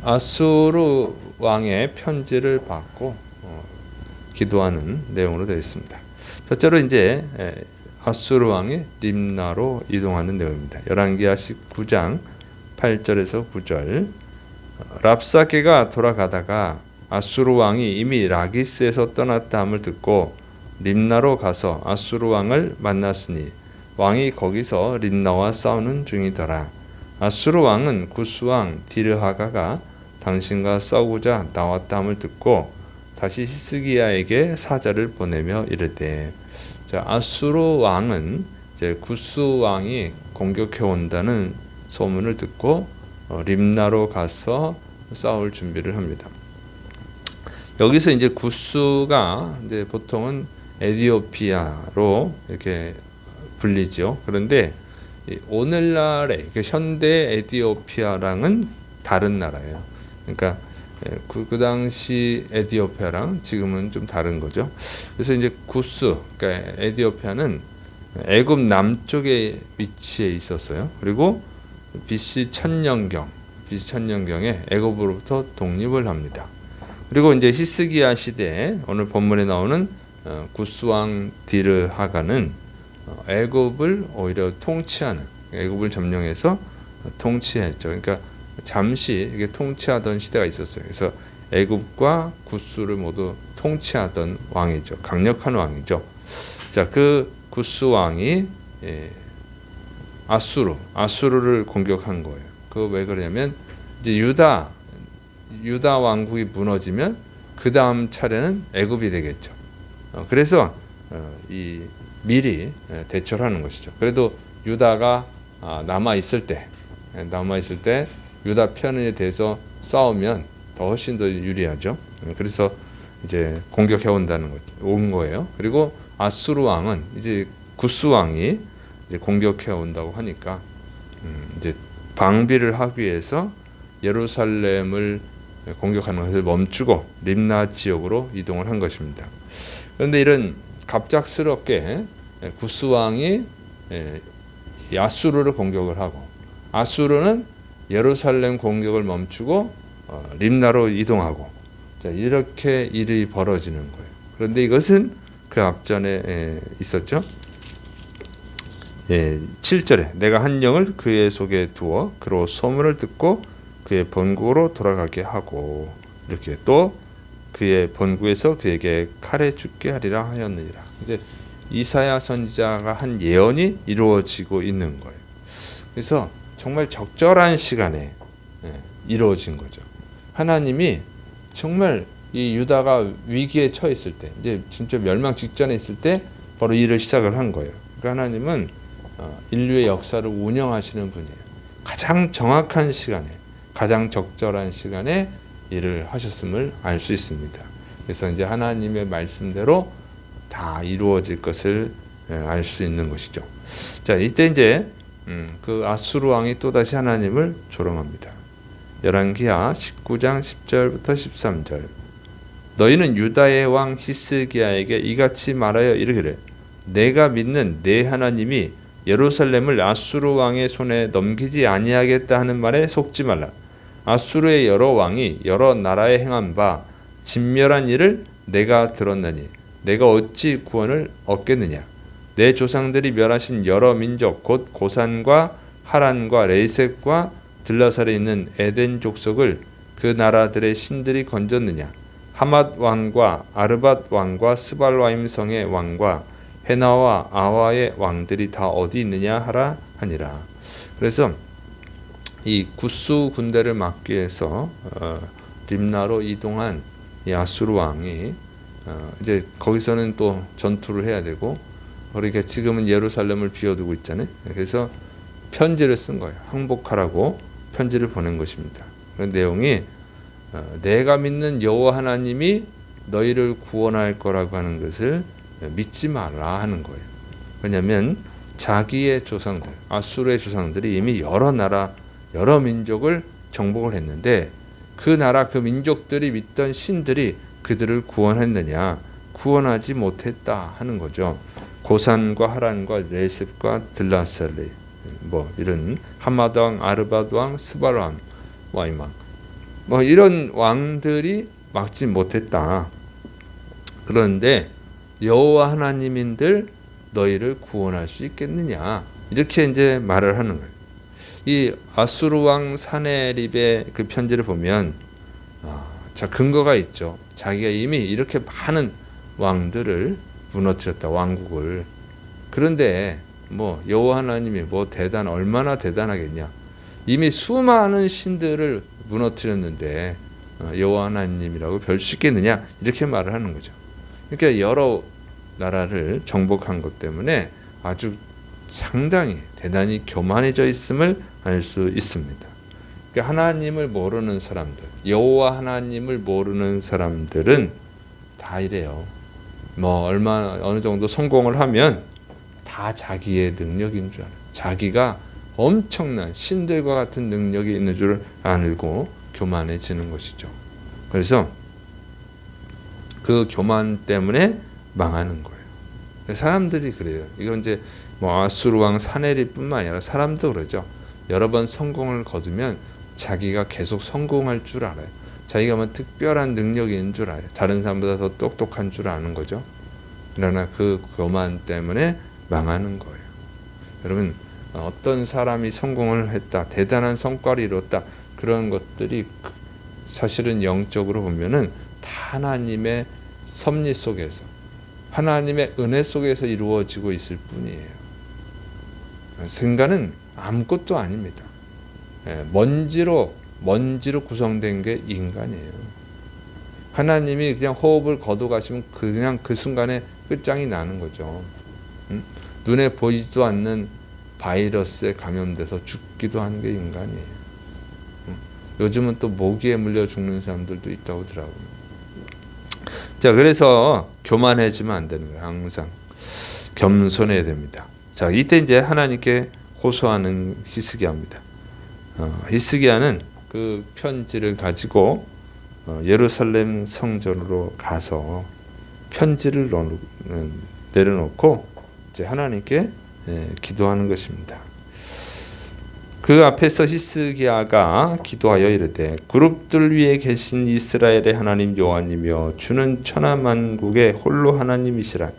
아수르 왕의 편지를 받고 기도하는 내용으로 되어 있습니다. 첫째로 이제 아수르 왕이 림나로 이동하는 내용입니다. 열왕기하 19장 8절에서 9절. 랍사게가 돌아가다가 아수르 왕이 이미 라기스에서 떠났다 함을 듣고 림나로 가서 아수르 왕을 만났으니 왕이 거기서 림나와 싸우는 중이더라. 아수르 왕은 구스 왕 디르하가가 당신과 싸우고자 나왔다 함을 듣고 다시 히스기야에게 사자를 보내며 이르되, 자, 아수르 왕은 이제 구스 왕이 공격해 온다는 소문을 듣고 림나로 가서 싸울 준비를 합니다. 여기서 이제 구스가 이제 보통은 에디오피아로 이렇게 불리죠. 그런데 오늘날의 현대 에디오피아랑은 다른 나라예요. 그러니까 그 당시 에디오피아랑 지금은 좀 다른 거죠. 그래서 이제 구스, 그러니까 에디오피아는 애굽 남쪽에 위치해 있었어요. 그리고 BC 1000년경에 애굽으로부터 독립을 합니다. 그리고 이제 히스기야 시대에 오늘 본문에 나오는 구스 왕 디르하가는 애굽을 오히려 통치하는, 애굽을 점령해서 통치했죠. 그러니까 잠시 이게 통치하던 시대가 있었어요. 그래서 애굽과 구스를 모두 통치하던 왕이죠. 강력한 왕이죠. 자, 그 구스 왕이 아수르를 공격한 거예요. 그 왜 그러냐면 이제 유다 왕국이 무너지면 그 다음 차례는 애굽이 되겠죠. 그래서 이 미리 대처를 하는 것이죠. 그래도 유다가 남아 있을 때 유다 편에 대해서 싸우면 더 훨씬 더 유리하죠. 그래서 이제 공격해 온 거예요. 그리고 아수르 왕은 이제 구스 왕이 이제 공격해 온다고 하니까 이제 방비를 하기 위해서 예루살렘을 공격하는 것을 멈추고 림나 지역으로 이동을 한 것입니다. 그런데 이런 갑작스럽게 구스 왕이 아수르를 공격을 하고 아수르는 예루살렘 공격을 멈추고 림나로 이동하고, 자, 이렇게 일이 벌어지는 거예요. 그런데 이것은 그 앞전에 있었죠. 7절에 내가 한 영을 그의 속에 두어 그로 소문을 듣고 그의 본국으로 돌아가게 하고, 이렇게 또 그의 본국에서 그에게 칼에 죽게 하리라 하였느니라. 이제 이사야 선지자가 한 예언이 이루어지고 있는 거예요. 그래서 정말 적절한 시간에 이루어진 거죠. 하나님이 정말 이 유다가 위기에 처했을 때, 이제 진짜 멸망 직전에 있을 때 바로 일을 시작을 한 거예요. 그러니까 하나님은 인류의 역사를 운영하시는 분이에요. 가장 정확한 시간에, 가장 적절한 시간에 일을 하셨음을 알 수 있습니다. 그래서 이제 하나님의 말씀대로 다 이루어질 것을 알 수 있는 것이죠. 자, 이때 이제 그 아수르 왕이 또 다시 하나님을 조롱합니다. 열왕기하 19장 10절부터 13절. 너희는 유다의 왕 히스기야에게 이같이 말하여 이르기를, 내가 믿는 내 하나님이 예루살렘을 아수르 왕의 손에 넘기지 아니하겠다 하는 말에 속지 말라. 아수르의 여러 왕이 여러 나라에 행한 바 진멸한 일을 내가 들었나니 내가 어찌 구원을 얻겠느냐. 내 조상들이 멸하신 여러 민족 곧 고산과 하란과 레셋과 들라살에 있는 에덴 족속을 그 나라들의 신들이 건졌느냐. 하맛 왕과 아르밧 왕과 스발와임 성의 왕과 헤나와 아와의 왕들이 다 어디 있느냐 하라 하니라. 그래서 이 구스 군대를 막기 위해서 림나로 이동한 이 아수르 왕이 이제 거기서는 또 전투를 해야 되고, 그러니까 지금은 예루살렘을 비워두고 있잖아요. 그래서 편지를 쓴 거예요. 항복하라고 편지를 보낸 것입니다. 그 내용이 내가 믿는 여호와 하나님이 너희를 구원할 거라고 하는 것을 믿지 말라 하는 거예요. 왜냐하면 자기의 조상들, 아수르의 조상들이 이미 여러 나라, 여러 민족을 정복을 했는데 그 나라, 그 민족들이 믿던 신들이 그들을 구원했느냐? 구원하지 못했다 하는 거죠. 고산과 하란과 레셋과 들라살리, 뭐 이런 하맛 왕, 아르밧 왕, 스발람 와임 왕, 뭐 이런 왕들이 막지 못했다. 그런데 여호와 하나님인들 너희를 구원할 수 있겠느냐, 이렇게 이제 말을 하는 거예요. 이 아수르 왕 사네립의 그 편지를 보면 자, 근거가 있죠. 자기가 이미 이렇게 많은 왕들을 무너뜨렸다, 왕국을. 그런데 뭐 여호와 하나님이 뭐 얼마나 대단하겠냐. 이미 수많은 신들을 무너뜨렸는데 여호와 하나님이라고 별 수 있겠느냐, 이렇게 말을 하는 거죠. 그러니까 여러 나라를 정복한 것 때문에 아주 상당히 대단히 교만해져 있음을 알 수 있습니다. 그러니까 하나님을 모르는 사람들, 여호와 하나님을 모르는 사람들은 다 이래요. 뭐 어느 정도 성공을 하면 다 자기의 능력인 줄 알아요. 자기가 엄청난 신들과 같은 능력이 있는 줄 알고 교만해지는 것이죠. 그래서 그 교만 때문에 망하는 거예요. 사람들이 그래요. 이건 이제 뭐 아수르 왕 사네립뿐만 아니라 사람도 그러죠. 여러 번 성공을 거두면 자기가 계속 성공할 줄 알아요. 자기가 뭐 특별한 능력이 있는 줄 알아요. 다른 사람보다 더 똑똑한 줄 아는 거죠. 그러나 그 교만 때문에 망하는 거예요. 여러분, 어떤 사람이 성공을 했다, 대단한 성과를 이뤘다, 그런 것들이 사실은 영적으로 보면은 다 하나님의 섭리 속에서, 하나님의 은혜 속에서 이루어지고 있을 뿐이에요. 인간은 아무것도 아닙니다. 먼지로 구성된 게 인간이에요. 하나님이 그냥 호흡을 거둬가시면 그냥 그 순간에 끝장이 나는 거죠. 눈에 보이지도 않는 바이러스에 감염돼서 죽기도 하는 게 인간이에요. 요즘은 또 모기에 물려 죽는 사람들도 있다고 하더라고요. 자, 그래서 교만해지면 안 되는 거예요. 항상 겸손해야 됩니다. 자, 이때 이제 하나님께 호소하는 히스기야입니다. 히스기야는 그 편지를 가지고 예루살렘 성전으로 가서 편지를 내려놓고 이제 하나님께 기도하는 것입니다. 그 앞에서 히스기야가 기도하여 이르되 그룹들 위에 계신 이스라엘의 하나님 여호와님이여 주는 천하만국의 홀로 하나님이시라.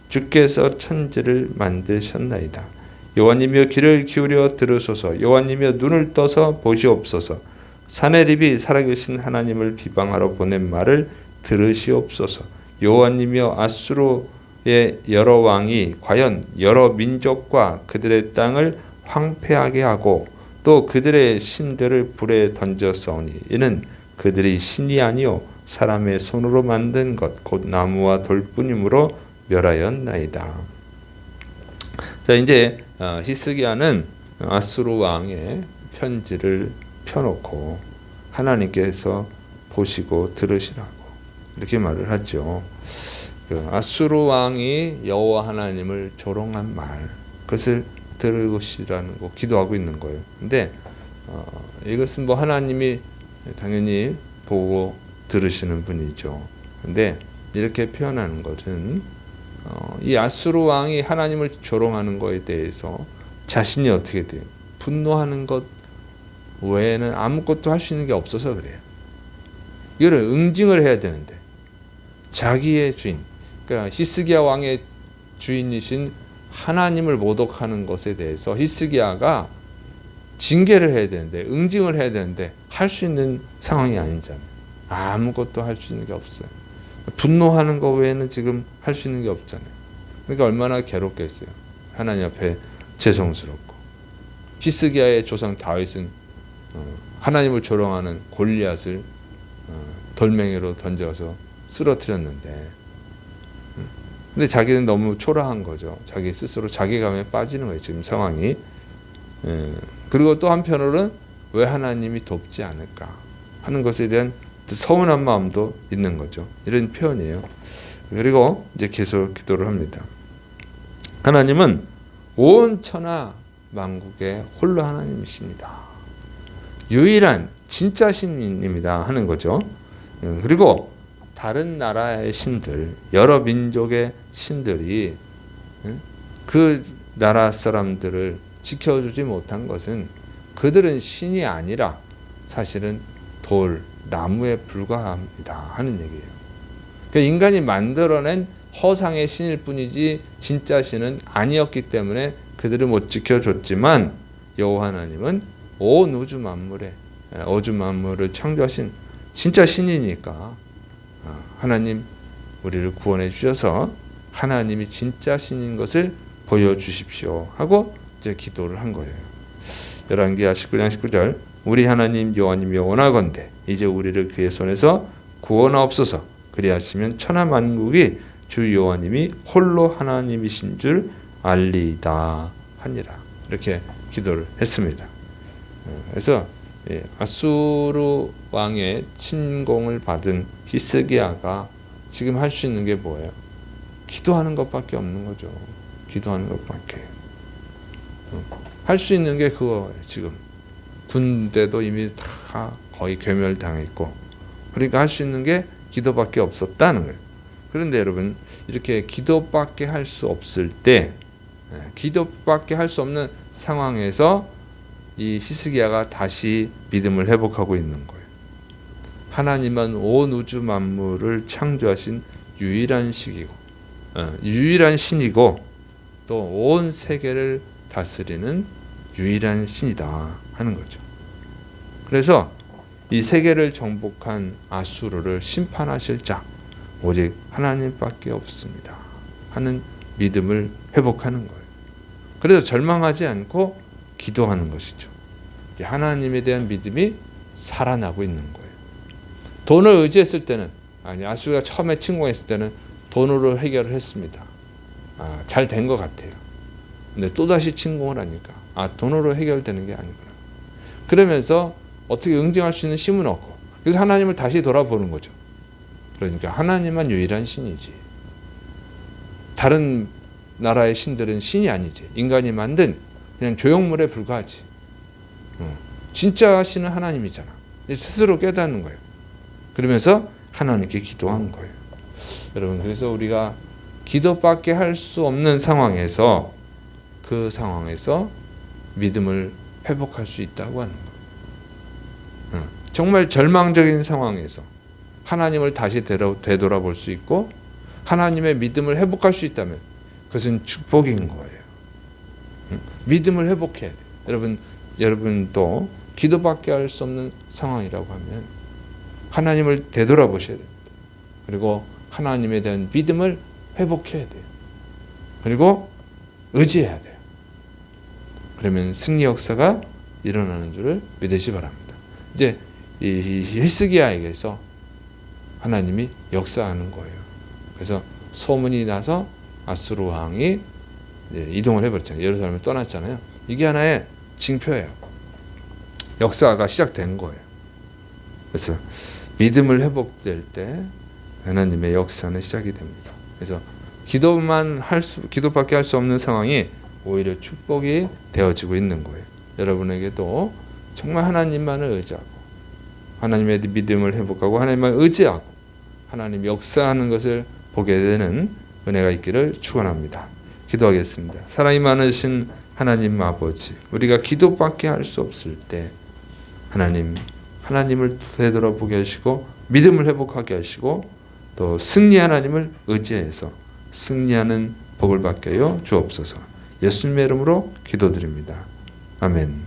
주께서 천지를 만드셨나이다. 여호와님이여 귀를 기울여 들으소서. 여호와님이여 눈을 떠서 보시옵소서. 사네립이 살아계신 하나님을 비방하러 보낸 말을 들으시옵소서. 여호와님이여 아수르의 여러 왕이 과연 여러 민족과 그들의 땅을 황폐하게 하고 또 그들의 신들을 불에 던졌사오니 이는 그들이 신이 아니요 사람의 손으로 만든 것 곧 나무와 돌뿐이므로 멸하였나이다. 자, 이제 히스기야는 아수르 왕의 편지를 펴놓고 하나님께서 보시고 들으시라고 이렇게 말을 하죠. 아수르 왕이 여호와 하나님을 조롱한 말, 그것을 들으시라는 거 기도하고 있는 거예요. 근데 이것은 뭐 하나님이 당연히 보고 들으시는 분이죠. 근데 이렇게 표현하는 것은 이 아수르 왕이 하나님을 조롱하는 것에 대해서 자신이 어떻게 돼요? 분노하는 것 외에는 아무것도 할 수 있는 게 없어서 그래요. 이거를 응징을 해야 되는데 자기의 주인, 그러니까 히스기야 왕의 주인이신 하나님을 모독하는 것에 대해서 히스기야가 징계를 해야 되는데, 응징을 해야 되는데 할 수 있는 상황이 아니잖아요. 아무것도 할 수 있는 게 없어요. 분노하는 것 외에는 지금 할 수 있는 게 없잖아요. 그러니까 얼마나 괴롭겠어요. 하나님 앞에 죄송스럽고. 히스기야의 조상 다윗은 하나님을 조롱하는 골리앗을 돌멩이로 던져서 쓰러뜨렸는데, 근데 자기는 너무 초라한 거죠. 자기 스스로 자괴감에 빠지는 거예요. 지금 상황이. 그리고 또 한편으로는 왜 하나님이 돕지 않을까 하는 것에 대한 서운한 마음도 있는 거죠. 이런 표현이에요. 그리고 이제 계속 기도를 합니다. 하나님은 온 천하 만국의 홀로 하나님이십니다. 유일한 진짜 신입니다 하는 거죠. 그리고 다른 나라의 신들, 여러 민족의 신들이 그 나라 사람들을 지켜주지 못한 것은 그들은 신이 아니라 사실은 돌, 나무에 불과합니다 하는 얘기예요. 그러니까 인간이 만들어낸 허상의 신일 뿐이지 진짜 신은 아니었기 때문에 그들을 못 지켜줬지만 여호와 하나님은 온 우주 만물을 창조하신 진짜 신이니까 하나님 우리를 구원해 주셔서 하나님이 진짜 신인 것을 보여주십시오 하고 이제 기도를 한 거예요. 열왕기하 19장 19절 우리 하나님 여호와님이 원하건대 이제 우리를 그의 손에서 구원하옵소서. 그리하시면 천하 만국이 주 여호와님이 홀로 하나님이신 줄 알리이다 하니라. 이렇게 기도를 했습니다. 그래서 아수르 왕의 침공을 받은 히스기야가 지금 할 수 있는 게 뭐예요? 기도하는 것밖에 없는 거죠. 기도하는 것밖에. 할 수 있는 게 그거예요. 지금 군대도 이미 다 거의 괴멸당했고, 그러니까 할 수 있는 게 기도밖에 없었다는 거예요. 그런데 여러분, 이렇게 기도밖에 할 수 없을 때, 기도밖에 할 수 없는 상황에서 이 히스기야가 다시 믿음을 회복하고 있는 거예요. 하나님은 온 우주 만물을 창조하신 유일한 유일한 신이고 또 온 세계를 다스리는 유일한 신이다 하는 거죠. 그래서 이 세계를 정복한 아수르를 심판하실 자 오직 하나님밖에 없습니다 하는 믿음을 회복하는 거예요. 그래서 절망하지 않고 기도하는 것이죠. 하나님에 대한 믿음이 살아나고 있는 거예요. 돈을 의지했을 때는, 아수르가 처음에 침공했을 때는 돈으로 해결을 했습니다. 잘 된 것 같아요. 근데 또다시 침공을 하니까 돈으로 해결되는 게 아니구나. 그러면서 어떻게 응징할 수 있는 힘은 없고, 그래서 하나님을 다시 돌아보는 거죠. 그러니까 하나님만 유일한 신이지, 다른 나라의 신들은 신이 아니지, 인간이 만든 그냥 조형물에 불과하지. 진짜 신은 하나님이잖아. 스스로 깨닫는 거예요. 그러면서 하나님께 기도한 거예요. 여러분, 그래서 우리가 기도밖에 할 수 없는 상황에서, 그 상황에서 믿음을 회복할 수 있다고 하는 거예요. 정말 절망적인 상황에서 하나님을 다시 되돌아볼 수 있고 하나님의 믿음을 회복할 수 있다면 그것은 축복인 거예요. 믿음을 회복해야 돼요. 여러분도 기도밖에 할 수 없는 상황이라고 하면 하나님을 되돌아보셔야 됩니다. 그리고 하나님에 대한 믿음을 회복해야 돼요. 그리고 의지해야 돼요. 그러면 승리 역사가 일어나는 줄을 믿으시 바랍니다. 이제 이 히스기야에게서 하나님이 역사하는 거예요. 그래서 소문이 나서 아수르 왕이 이동을 해버렸잖아요. 예루살렘을 떠났잖아요. 이게 하나의 징표예요. 역사가 시작된 거예요. 그래서 믿음을 회복될 때 하나님의 역사는 시작이 됩니다. 그래서 기도밖에 할 수 없는 상황이 오히려 축복이 되어지고 있는 거예요. 여러분에게도 정말 하나님만을 의지하고 하나님의 믿음을 회복하고 하나님만 의지하고 하나님 역사하는 것을 보게 되는 은혜가 있기를 축원합니다. 기도하겠습니다. 사랑이 많으신 하나님 아버지, 우리가 기도밖에 할 수 없을 때 하나님을 되돌아보게 하시고 믿음을 회복하게 하시고 또 승리 하나님을 의지해서 승리하는 복을 받게 하여 주옵소서. 예수님의 이름으로 기도드립니다. 아멘.